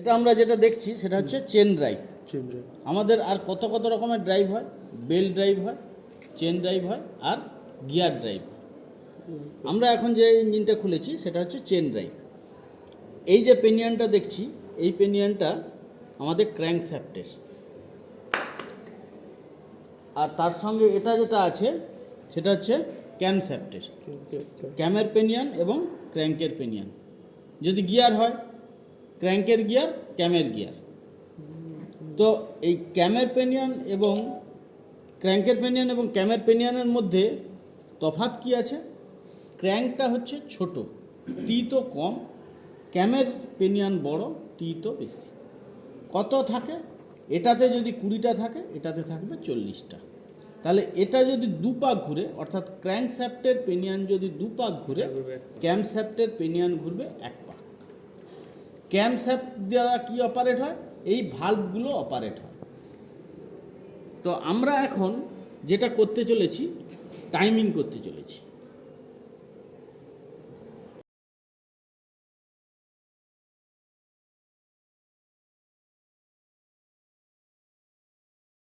এটা আমরা যেটা দেখছি সেটা হচ্ছে চেন ড্রাইভ। আমাদের আর কত কত রকমের ড্রাইভ হয়, বেল ড্রাইভ হয়, চেন ড্রাইভ হয় আর গিয়ার ড্রাইভ। আমরা এখন যে ইঞ্জিনটা খুলেছি সেটা হচ্ছে চেন ড্রাইভ। এই যে পেনিয়ানটা দেখছি, এই পেনিয়ানটা আমাদের ক্র্যাঙ্ক শ্যাফটের, আর তার সঙ্গে এটা যেটা আছে সেটা হচ্ছে ক্যাম শ্যাফটের। ক্যামের পেনিয়ান এবং ক্র্যাঙ্কের পেনিয়ান। যদি গিয়ার হয়, ক্র্যাঙ্কের গিয়ার, ক্যামের গিয়ার। তো এই ক্যামের পেনিয়ান এবং ক্র্যাঙ্কের পেনিয়ান এবং ক্যামের পেনিয়ানের মধ্যে তফাৎ কি আছে? ক্র্যাঙ্কটা হচ্ছে ছোট, টি তো কম, ক্যামের পেনিয়ান বড়, টি তো বেশি। কত থাকে? এটাতে যদি 20টা থাকে, এটাতে থাকবে 40টা। তাহলে এটা যদি দুপাক ঘুরে, অর্থাৎ ক্র্যাঙ্ক শ্যাফটের পেনিয়ান যদি দুপাক ঘুরে, ক্যাম শ্যাফটের পেনিয়ান ঘুরবে এক পাক। ক্যাম শ্যাফট দ্বারা কি অপারেট হয়? এই ভালভগুলো অপারেট হয়। তো আমরা এখন যেটা করতে চলেছি, টাইমিং করতে চলেছি।